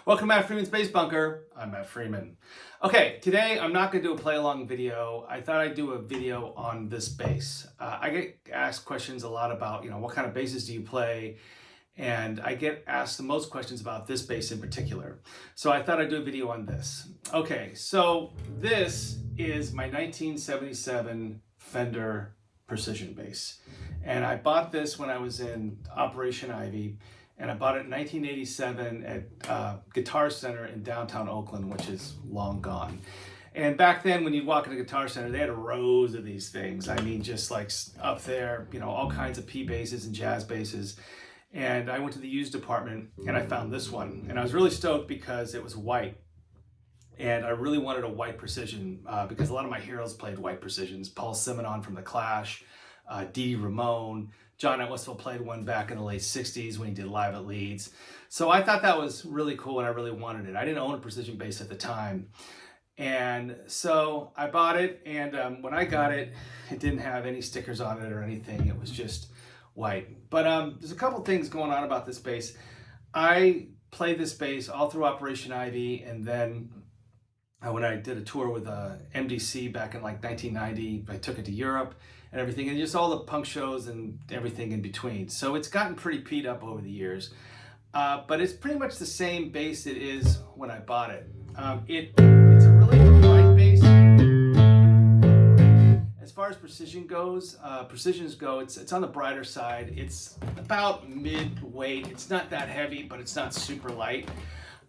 Welcome to Freeman's Bass Bunker. I'm Matt Freeman. Okay, today I'm not going to do a play-along video. I thought I'd do a video on this bass. I get asked questions a lot about, what kind of basses do you play? And I get asked the most questions about this bass in particular. So I thought I'd do a video on this. Okay, so this is my 1977 Fender Precision bass. And I bought this when I was in Operation Ivy. And I bought it in 1987 at Guitar Center in downtown Oakland, which is long gone. And back then, when you'd walk in a Guitar Center, they had rows of these things. I mean, just like up there, all kinds of P basses and jazz basses. And I went to the used department and I found this one. And I was really stoked because it was white. And I really wanted a white precision because a lot of my heroes played white precisions. Paul Simonon from The Clash, Dee Dee Ramone, John Entwistle played one back in the late 60s when he did Live at Leeds. So I thought that was really cool and I really wanted it. I didn't own a precision bass at the time. And so I bought it, and when I got it, it didn't have any stickers on it or anything. It was just white. But there's a couple things going on about this bass. I played this bass all through Operation Ivy, and then when I did a tour with MDC back in like 1990, I took it to Europe and everything, and just all the punk shows and everything in between. So it's gotten pretty beat up over the years, but it's pretty much the same bass it is when I bought it. It's a really light bass. As far as precisions go, it's on the brighter side. It's about mid-weight. It's not that heavy, but it's not super light.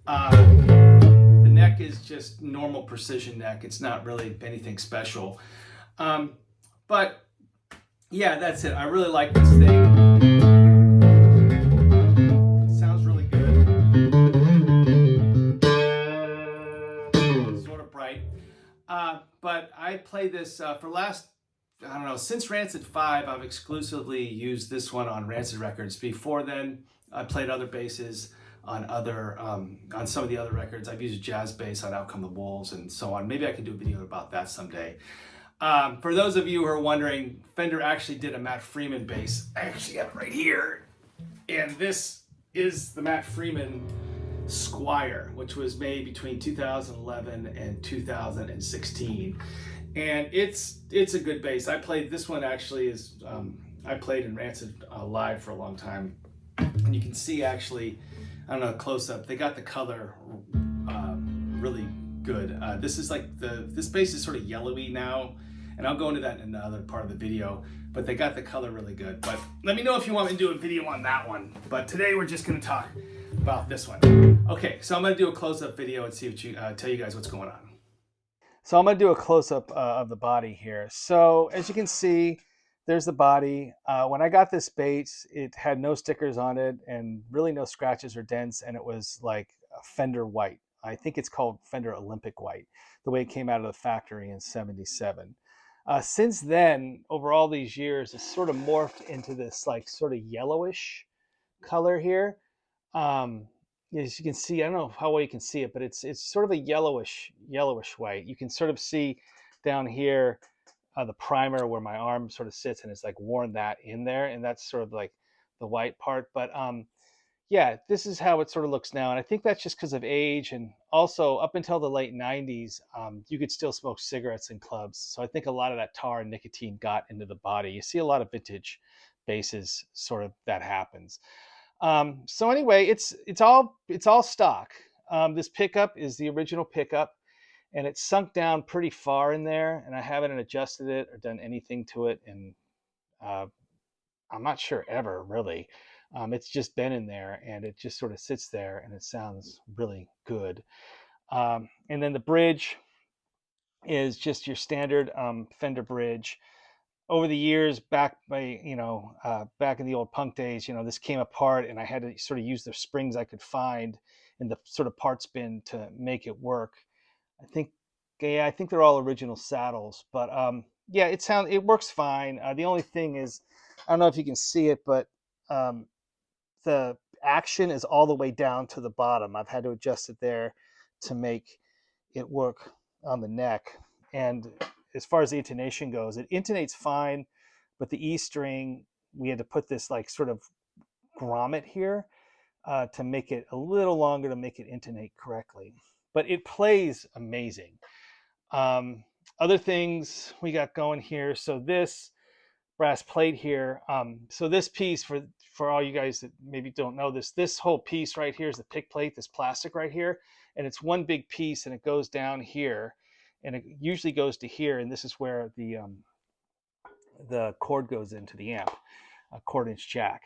The neck is just normal precision neck. It's not really anything special. But yeah, that's it. I really like this thing. It sounds really good. It's sort of bright. But I play this for I don't know, since Rancid 5, I've exclusively used this one on Rancid records. Before then, I played other basses on some of the other records. I've used a jazz bass on Out Come the Wolves and so on. Maybe I can do a video about that someday. For those of you who are wondering, Fender actually did a Matt Freeman bass. I actually have it right here. And this is the Matt Freeman Squire, which was made between 2011 and 2016. And it's a good bass. I played this one actually I played in Rancid live for a long time. And you can see actually, I don't know, close up, they got the color really good. This bass is sort of yellowy now, and I'll go into that in another part of the video, but they got the color really good. But let me know if you want me to do a video on that one. But today we're just gonna talk about this one. Okay, so I'm gonna do a close-up video and see what tell you guys what's going on. So I'm gonna do a close-up of the body here. So as you can see, there's the body. When I got this bass, it had no stickers on it and really no scratches or dents, and it was like a Fender white. I think it's called Fender Olympic white, the way it came out of the factory in '77. Since then, over all these years, it's sort of morphed into this like sort of yellowish color here. As you can see, I don't know how well you can see it, but it's sort of a yellowish white. You can sort of see down here the primer where my arm sort of sits, and it's like worn that in there, and that's sort of like the white part. But yeah, this is how it sort of looks now, and I think that's just because of age, and also up until the late 90s, you could still smoke cigarettes in clubs. So I think a lot of that tar and nicotine got into the body. You see a lot of vintage basses, sort of that happens. So anyway, it's all stock. This pickup is the original pickup, and it's sunk down pretty far in there, and I haven't adjusted it or done anything to it, and I'm not sure ever really. It's just been in there, and it just sort of sits there, and it sounds really good. And then the bridge is just your standard Fender bridge. Over the years, back in the old punk days, this came apart, and I had to sort of use the springs I could find in the sort of parts bin to make it work. I think they're all original saddles, but yeah, it works fine. The only thing is, I don't know if you can see it, but the action is all the way down to the bottom. I've had to adjust it there to make it work on the neck. And as far as the intonation goes, it intonates fine, but the E string, we had to put this like sort of grommet here to make it a little longer to make it intonate correctly. But it plays amazing. Um, Other things we got going here. So this brass plate here. So this piece for all you guys that maybe don't know this, this whole piece right here is the pick plate, this plastic right here, and it's one big piece, and it goes down here, and it usually goes to here, and this is where the cord goes into the amp, a quarter-inch jack.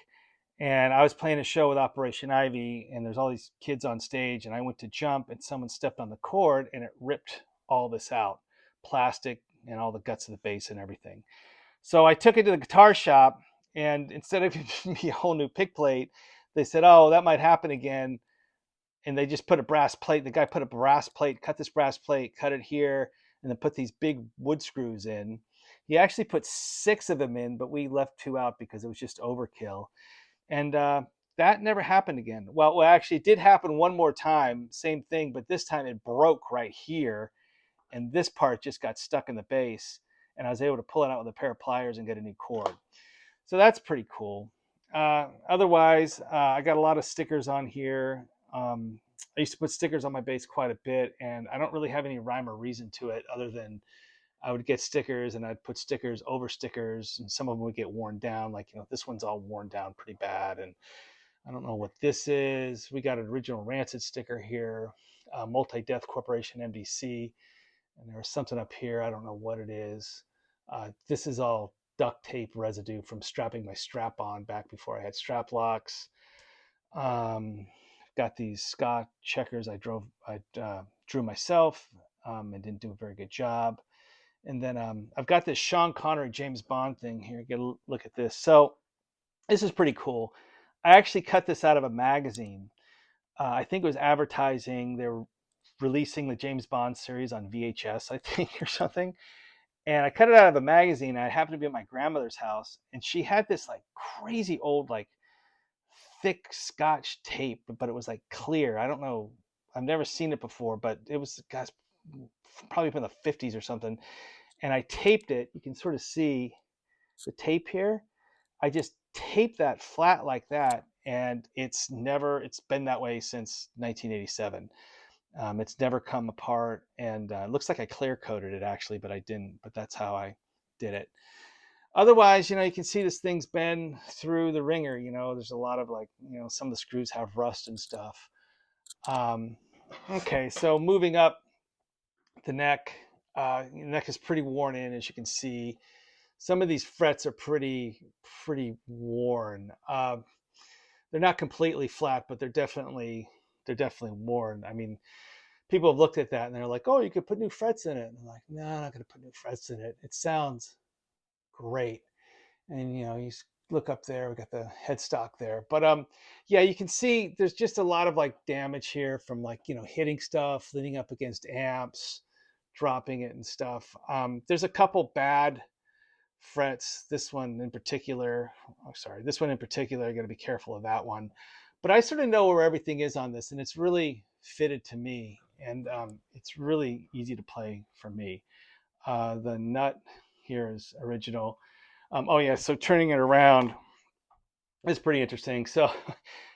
And I was playing a show with Operation Ivy, and there's all these kids on stage, and I went to jump, and someone stepped on the cord, and it ripped all this out, plastic and all the guts of the bass and everything. So I took it to the guitar shop, and instead of giving me a whole new pick plate, they said, "Oh, that might happen again." And they just put a brass plate. The guy put a brass plate, cut this brass plate, cut it here, and then put these big wood screws in. He actually put 6 of them in, but we left 2 out because it was just overkill. And that never happened again. Well, actually, it did happen one more time, same thing, but this time it broke right here, and this part just got stuck in the bass, and I was able to pull it out with a pair of pliers and get a new cord. So that's pretty cool. Otherwise, I got a lot of stickers on here. I used to put stickers on my bass quite a bit, and I don't really have any rhyme or reason to it other than I would get stickers and I'd put stickers over stickers, and some of them would get worn down. Like, this one's all worn down pretty bad, and I don't know what this is. We got an original Rancid sticker here, Multi Death Corporation MDC, and there was something up here. I don't know what it is. This is all duct tape residue from strapping my strap on back before I had strap locks. Got these Scott checkers I drew myself, and didn't do a very good job. And then I've got this Sean Connery James Bond thing here. Get a look at this. So this is pretty cool. I actually cut this out of a magazine. I think it was advertising. They were releasing the James Bond series on VHS, I think, or something. And I cut it out of a magazine. I happened to be at my grandmother's house, and she had this like crazy old, like thick Scotch tape, but it was like clear. I don't know. I've never seen it before, but it was, guys, probably from the 50s or something. And I taped it. You can sort of see the tape here. I just taped that flat like that, and it's been that way since 1987. It's never come apart, and it looks like I clear coated it actually, but I didn't. But that's how I did it. Otherwise, you can see this thing's been through the ringer. There's a lot of, like, some of the screws have rust and stuff. Um, okay, so moving up the neck. The neck is pretty worn in, as you can see. Some of these frets are pretty worn. They're not completely flat, but they're definitely worn. I mean, people have looked at that and they're like, "Oh, you could put new frets in it." And I'm like, "No, I'm not going to put new frets in it. It sounds great." And you look up there, we got the headstock there, but yeah, you can see there's just a lot of like damage here from, like, hitting stuff, leaning up against amps, dropping it and stuff. There's a couple bad frets. This one in particular, this one in particular, I got to be careful of that one. But I sort of know where everything is on this, and it's really fitted to me, and it's really easy to play for me. The nut here is original. Oh yeah, so turning it around is pretty interesting. So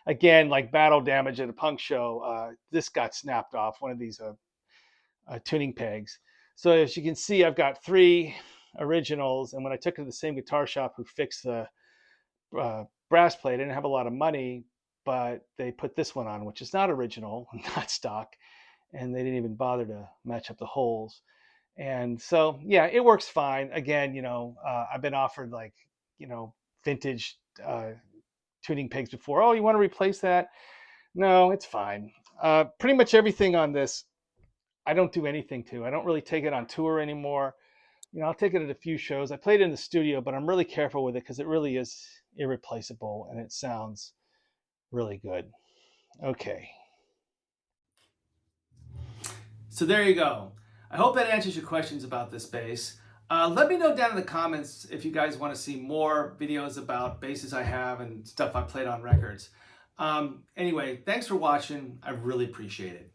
again, like battle damage at a punk show, this got snapped off one of these tuning pegs. So as you can see, I've got 3 originals, and when I took it to the same guitar shop who fixed the brass plate, I didn't have a lot of money, but they put this one on, which is not original, not stock, and they didn't even bother to match up the holes. And so, yeah, it works fine. Again, I've been offered, like, vintage tuning pegs before. "Oh, you want to replace that?" No, it's fine. Pretty much everything on this, I don't do anything to. I don't really take it on tour anymore. I'll take it at a few shows. I played it in the studio, but I'm really careful with it because it really is irreplaceable and it sounds really good. Okay. So there you go. I hope that answers your questions about this bass. Let me know down in the comments if you guys want to see more videos about basses I have and stuff I played on records. Anyway, thanks for watching. I really appreciate it.